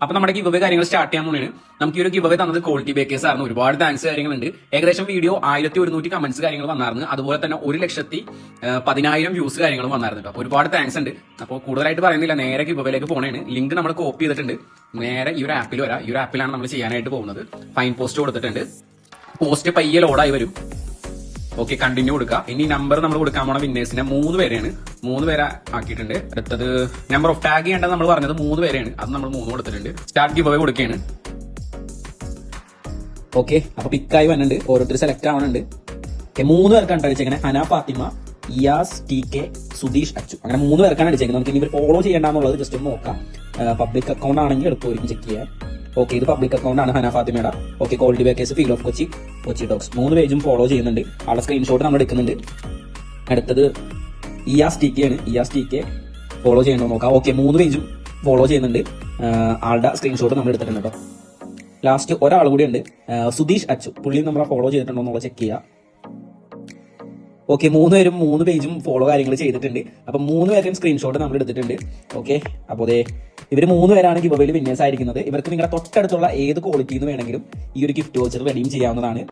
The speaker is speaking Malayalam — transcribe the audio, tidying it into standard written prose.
അപ്പൊ നമ്മുടെ ഗിവ് അവേ കാര്യങ്ങൾ സ്റ്റാർട്ട് ചെയ്യാൻ പോണേണ്. നമുക്ക് ഈ ഒരു ഗിവ് അവേ തന്നത് ക്വാളിറ്റി ബേക്കേഴ്സ് ആയിരുന്നു. ഒരുപാട് താങ്ക്സ് കാര്യങ്ങളുണ്ട്. ഏകദേശം വീഡിയോ 1100 കമന്റ്സ് കാര്യങ്ങൾ വന്നായിരുന്നു. അതുപോലെ തന്നെ 1,10,000 വ്യൂസ് കാര്യങ്ങളും വന്നായിരുന്നു. അപ്പൊ ഒരുപാട് താങ്ക്സ് ഉണ്ട്. അപ്പോൾ കൂടുതലായിട്ട് പറയുന്നില്ല, നേരെ ഗിവ് അവേയിലേക്ക് പോണേണ്. ലിങ്ക് നമ്മൾ കോപ്പി ചെയ്തിട്ടുണ്ട്. നേരെ ഈ ഒരു ആപ്പിൽ വരാം. ഈ ഒരു ആപ്പിലാണ് നമ്മൾ ചെയ്യാനായിട്ട് പോകുന്നത്. ഫൈൻ പോസ്റ്റ് കൊടുത്തിട്ടുണ്ട്. പോസ്റ്റ് പയ്യെ ലോഡായി വരും. ഓക്കെ, കണ്ടിന്യൂ കൊടുക്കുക. ഇനി നമ്പർ നമ്മൾ കൊടുക്കാൻ പോണ വിന്നേഴ്സിനെ 3 പേരെയാണ്. 3 പേരെ ആക്കിയിട്ടുണ്ട്. അടുത്തത് നമ്പർ ഓഫ് ടാഗ് ചെയ്യേണ്ടത് നമ്മൾ പറഞ്ഞത് 3 പേരെയാണ്. അത് നമ്മൾ 3 കൊടുത്തിട്ടുണ്ട്. സ്റ്റാർട്ട് ഗിവ് അവേ കൊടുക്കുകയാണ്. ഓക്കെ, അപ്പൊ പിക്കായി വന്നിട്ടുണ്ട്. ഓരോരുത്തർ സെലക്ട് ആവുന്നുണ്ട്. 3 പേർക്കാണ് അടിച്ചേക്കുന്നത്. Hana Fathima, Iyas, T K, Sudheesh, Achu. അങ്ങനെ 3 പേർക്കാണ് അടിച്ചേക്കുന്നത്. നമുക്ക് ഇനി ഇവർ ഫോളോ ചെയ്യേണ്ടെന്നുള്ളത് ജസ്റ്റ് ഒന്ന് നോക്കാം. പബ്ലിക് അക്കൗണ്ട് ആണെങ്കിൽ എളുപ്പമായിരിക്കും ചെക്ക് ചെയ്യാൻ. ഓക്കെ, ഇത് പബ്ലിക് അക്കൗണ്ട് ആണ് ഹന ഫാത്തിമയുടെ. Okay, quality bakers, feel of Kochi, Kochi talks. 3 പേജും ഫോളോ ചെയ്യുന്നുണ്ട്. ആളുടെ സ്ക്രീൻഷോട്ട് നമ്മൾ എടുക്കുന്നുണ്ട്. അടുത്തത് ഇയാസ് ടി കെ ആണ്. ഇയാസ് ടി കെ ഫോളോ ചെയ്യണോ നോക്കാം. ഓക്കെ, 3 പേജും ഫോളോ ചെയ്യുന്നുണ്ട്. ആളുടെ സ്ക്രീൻഷോട്ട് നമ്മൾ എടുത്തിട്ടുണ്ട് കേട്ടോ. ലാസ്റ്റ് ഒരാൾ കൂടി ഉണ്ട്, സുധീഷ് അച്ചു. പുള്ളി നമ്മളെ ഫോളോ ചെയ്തിട്ടുണ്ടോ എന്നുള്ളത് ചെക്ക് ചെയ്യുക. ഓക്കെ, 3 പേരും 3 പേജും ഫോളോ കാര്യങ്ങൾ ചെയ്തിട്ടുണ്ട്. അപ്പൊ 3 പേരും സ്ക്രീൻഷോട്ട് നമ്മൾ എടുത്തിട്ടുണ്ട്. ഓക്കെ, അപ്പോൾ ഇവർ 3 പേരാണ് ഗിവ് അവേയിൽ വിന്നേഴ്സ് ആയിരിക്കുന്നത്. ഇവർക്ക് നിങ്ങളുടെ തൊട്ടടുത്തുള്ള ഏത് ക്വാളിറ്റിയിൽ നിന്ന് വേണമെങ്കിലും ഈ ഒരു ഗിഫ്റ്റ് വോച്ചർ റെഡീം ചെയ്യാവുന്നതാണ്.